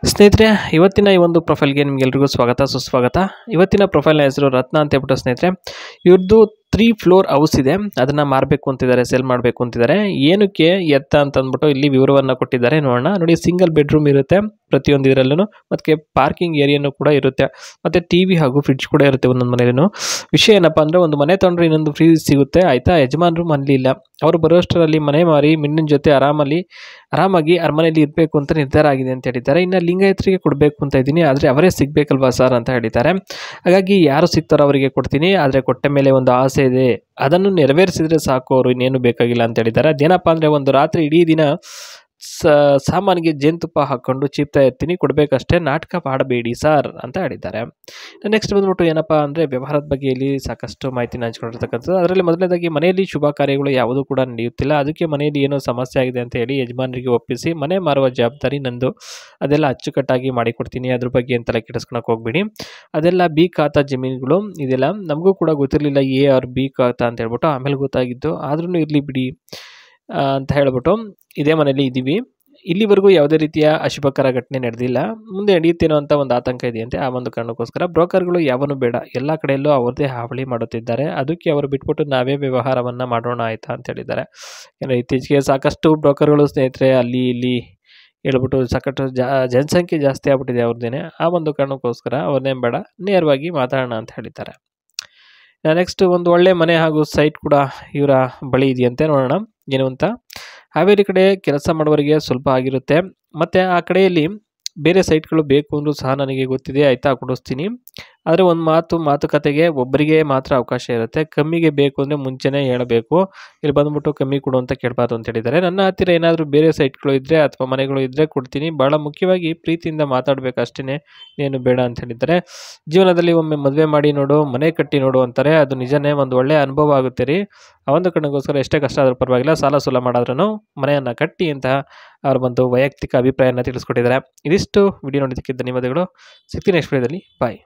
ಸ್ನೇಹಿತರೆ, ಇವತ್ತಿನ ಈ ಒಂದು ಪ್ರೊಫೈಲ್ಗೆ ನಿಮಗೆಲ್ರಿಗೂ ಸ್ವಾಗತ ಸುಸ್ವಾಗತ. ಇವತ್ತಿನ ಪ್ರೊಫೈಲ್ನ ಹೆಸರು ರತ್ನ ಅಂತ ಹೇಳ್ಬಿಟ್ಟು ಸ್ನೇಹಿತರೆ. ಇವ್ರದ್ದು 3 ಫ್ಲೋರ್ ಹೌಸ್ ಇದೆ. ಅದನ್ನು ಮಾರಬೇಕು ಅಂತಿದ್ದಾರೆ, ಸೇಲ್ ಮಾಡಬೇಕು ಅಂತಿದ್ದಾರೆ. ಏನಕ್ಕೆ ಎತ್ತ ಅಂತ ಅಂದ್ಬಿಟ್ಟು ಇಲ್ಲಿ ವಿವರವನ್ನು ಕೊಟ್ಟಿದ್ದಾರೆ. ನೋಡೋಣ. ನೋಡಿ, ಸಿಂಗಲ್ ಬೆಡ್ರೂಮ್ ಇರುತ್ತೆ ಪ್ರತಿಯೊಂದು ಇದರಲ್ಲೂ, ಮತ್ತು ಪಾರ್ಕಿಂಗ್ ಏರಿಯಾನು ಕೂಡ ಇರುತ್ತೆ, ಮತ್ತು ಟಿವಿ ಹಾಗೂ ಫ್ರಿಡ್ಜ್ ಕೂಡ ಇರುತ್ತೆ ಒಂದೊಂದು ಮನೆಯಲ್ಲೂ. ವಿಷಯ ಏನಪ್ಪ ಅಂದರೆ, ಒಂದು ಮನೆ ತೊಗೊಂಡ್ರೆ ಇನ್ನೊಂದು ಫ್ರೀ ಸಿಗುತ್ತೆ ಆಯಿತಾ. ಯಜಮಾನರು ಮನೇಲಿ ಇಲ್ಲ, ಅವರು ಬರೋಷ್ಟರಲ್ಲಿ ಮನೆ ಮಾರಿ ಮಿಣ್ಣಿನ ಜೊತೆ ಆರಾಮಾಗಿ ಅರಮನೆಯಲ್ಲಿ ಇರಬೇಕು ಅಂತ ನಿರ್ಧಾರ ಆಗಿದೆ ಅಂತ ಹೇಳಿದ್ದಾರೆ. ಇನ್ನು ಲಿಂಗಾಯತರಿಗೆ ಕೊಡಬೇಕು ಅಂತ ಇದ್ದೀನಿ, ಆದರೆ ಅವರೇ ಸಿಗಬೇಕಲ್ವಾ ಸರ್ ಅಂತ ಹೇಳಿದ್ದಾರೆ. ಹಾಗಾಗಿ ಯಾರು ಸಿಗ್ತಾರೋ ಅವರಿಗೆ ಕೊಡ್ತೀನಿ, ಆದರೆ ಕೊಟ್ಟ ಮೇಲೆ ಒಂದು ಆಸೆ ಇದೆ, ಅದನ್ನು ನೆರವೇರಿಸಿದ್ರೆ ಸಾಕು, ಅವರು ಇನ್ನೇನು ಬೇಕಾಗಿಲ್ಲ ಅಂತ ಹೇಳಿದ್ದಾರೆ. ಅದೇನಪ್ಪ ಅಂದರೆ, ಒಂದು ರಾತ್ರಿ ಇಡೀ ದಿನ ಸಾಮಾನಿಗೆ ಜೇನುತುಪ್ಪ ಹಾಕ್ಕೊಂಡು ಚೀಪ್ತಾ ಇರ್ತೀನಿ, ಕೊಡಬೇಕಷ್ಟೇ, ನಾಟಕ ಮಾಡಬೇಡಿ ಸರ್ ಅಂತ ಹೇಳಿದ್ದಾರೆ. ನೆಕ್ಸ್ಟ್ ಬಂದ್ಬಿಟ್ಟು ಏನಪ್ಪ ಅಂದರೆ, ವ್ಯವಹಾರದ ಬಗ್ಗೆ ಇಲ್ಲಿ ಸಾಕಷ್ಟು ಮಾಹಿತಿನ ಹಂಚ್ಕೊಂಡಿರ್ತಕ್ಕಂಥದ್ದು. ಅದರಲ್ಲಿ ಮೊದಲನೇದಾಗಿ, ಮನೆಯಲ್ಲಿ ಶುಭ ಕಾರ್ಯಗಳು ಯಾವುದೂ ಕೂಡ ನಡೆಯುತ್ತಿಲ್ಲ, ಅದಕ್ಕೆ ಮನೆಯಲ್ಲಿ ಏನೋ ಸಮಸ್ಯೆ ಆಗಿದೆ ಅಂತ ಹೇಳಿ ಯಜಮಾನರಿಗೆ ಒಪ್ಪಿಸಿ ಮನೆ ಮಾರುವ ಜವಾಬ್ದಾರಿ ನಂದು, ಅದೆಲ್ಲ ಅಚ್ಚುಕಟ್ಟಾಗಿ ಮಾಡಿಕೊಡ್ತೀನಿ, ಅದ್ರ ಬಗ್ಗೆ ಎಂತೆಲ್ಲ ಕೆಡಿಸ್ಕೊಳಕ್ಕೆ ಹೋಗ್ಬಿಡಿ. ಅದೆಲ್ಲ ಬಿ ಖಾತಾ ಜಮೀನುಗಳು, ಇದೆಲ್ಲ ನಮಗೂ ಕೂಡ ಗೊತ್ತಿರಲಿಲ್ಲ ಎ ಆರ್ ಬಿ ಖಾತಾ ಅಂತ ಹೇಳ್ಬಿಟ್ಟು, ಆಮೇಲೆ ಗೊತ್ತಾಗಿದ್ದು, ಆದ್ರೂ ಇರಲಿ ಬಿಡಿ ಅಂತ ಹೇಳ್ಬಿಟ್ಟು ಇದೇ ಮನೇಲಿ ಇದ್ದೀವಿ. ಇಲ್ಲಿವರೆಗೂ ಯಾವುದೇ ರೀತಿಯ ಅಶುಭಕರ ಘಟನೆ ನಡೆದಿಲ್ಲ, ಮುಂದೆ ನಡೆಯುತ್ತೇನೋ ಅಂತ ಒಂದು ಆತಂಕ ಇದೆಯಂತೆ. ಆ ಒಂದು ಕಾರಣಕ್ಕೋಸ್ಕರ ಬ್ರೋಕರ್ಗಳು ಯಾವನು ಬೇಡ, ಎಲ್ಲ ಕಡೆಯಲ್ಲೂ ಅವ್ರದ್ದೇ ಹಾವಳಿ ಮಾಡುತ್ತಿದ್ದಾರೆ, ಅದಕ್ಕೆ ಅವರು ಬಿಟ್ಬಿಟ್ಟು ನಾವೇ ವ್ಯವಹಾರವನ್ನು ಮಾಡೋಣ ಆಯಿತಾ ಅಂತ ಹೇಳಿದ್ದಾರೆ. ಯಾಕಂದರೆ ಇತ್ತೀಚೆಗೆ ಸಾಕಷ್ಟು ಬ್ರೋಕರ್ಗಳು ಸ್ನೇಹಿತರೆ ಅಲ್ಲಿ ಇಲ್ಲಿ ಹೇಳ್ಬಿಟ್ಟು ಸಾಕಷ್ಟು ಜನಸಂಖ್ಯೆ ಜಾಸ್ತಿ ಆಗ್ಬಿಟ್ಟಿದೆ ಅವ್ರದ್ದೇನೆ. ಆ ಒಂದು ಕಾರಣಕ್ಕೋಸ್ಕರ ಅವ್ರನ್ನೇನು ಬೇಡ, ನೇರವಾಗಿ ಮಾತಾಡೋಣ ಅಂತ ಹೇಳಿದ್ದಾರೆ. ನೆಕ್ಸ್ಟ್, ಒಂದು ಒಳ್ಳೆ ಮನೆ ಹಾಗೂ ಸೈಟ್ ಕೂಡ ಇವರ ಬಳಿ ಇದೆಯಂತೆ. ನೋಡೋಣ ಏನು ಅಂತ. ಹಾವೇರಿ ಕಡೆ ಕೆಲಸ ಮಾಡುವವರಿಗೆ ಸ್ವಲ್ಪ ಆಗಿರುತ್ತೆ, ಮತ್ತು ಆ ಕಡೆಯಲ್ಲಿ ಬೇರೆ ಸೈಟ್ಗಳು ಬೇಕು ಅಂದರೂ ಸಹ ನನಗೆ ಗೊತ್ತಿದೆ ಆಯಿತಾ, ಕೊಡಿಸ್ತೀನಿ. ಆದರೆ ಒಂದು ಮಾತುಕತೆಗೆ ಒಬ್ಬರಿಗೆ ಮಾತ್ರ ಅವಕಾಶ ಇರುತ್ತೆ, ಕಮ್ಮಿಗೆ ಬೇಕು ಅಂದರೆ ಮುಂಚೆನೇ ಹೇಳಬೇಕು, ಇಲ್ಲಿ ಬಂದುಬಿಟ್ಟು ಕಮ್ಮಿ ಕೊಡು ಅಂತ ಕೇಳಬಾರ್ದು ಅಂತ ಹೇಳಿದ್ದಾರೆ. ನನ್ನ ಹತ್ತಿರ ಏನಾದರೂ ಬೇರೆ ಸೈಟ್ಗಳು ಇದ್ದರೆ ಅಥವಾ ಮನೆಗಳು ಇದ್ದರೆ ಕೊಡ್ತೀನಿ, ಭಾಳ ಮುಖ್ಯವಾಗಿ ಪ್ರೀತಿಯಿಂದ ಮಾತಾಡಬೇಕು ಅಷ್ಟೇ, ಏನು ಬೇಡ ಅಂತ ಹೇಳಿದ್ದಾರೆ. ಜೀವನದಲ್ಲಿ ಒಮ್ಮೆ ಮದುವೆ ಮಾಡಿ ನೋಡು, ಮನೆ ಕಟ್ಟಿ ನೋಡು ಅಂತಾರೆ, ಅದು ನಿಜನೇ, ಒಂದು ಒಳ್ಳೆಯ ಅನುಭವ ಆಗುತ್ತೆ ರೀ. ಆ ಒಂದು ಕಾರಣಕ್ಕೋಸ್ಕರ ಎಷ್ಟೇ ಕಷ್ಟ ಆದರೂ ಪರವಾಗಿಲ್ಲ, ಸಾಲ ಸೂಲ ಮಾಡಾದ್ರೂ ಮನೆಯನ್ನು ಕಟ್ಟಿ ಅಂತ ಅವ್ರ ಒಂದು ವೈಯಕ್ತಿಕ ಅಭಿಪ್ರಾಯನ ತಿಳಿಸ್ಕೊಟ್ಟಿದ್ದಾರೆ. ಇದಿಷ್ಟು ವಿಡಿಯೋ ನೋಡಿದ್ದಕ್ಕೆ ಧನ್ಯವಾದಗಳು. ಸಿಗ್ತೀನಿ ನೆಕ್ಸ್ಟ್ ವಿಡಿಯೋದಲ್ಲಿ. ಬಾಯ್.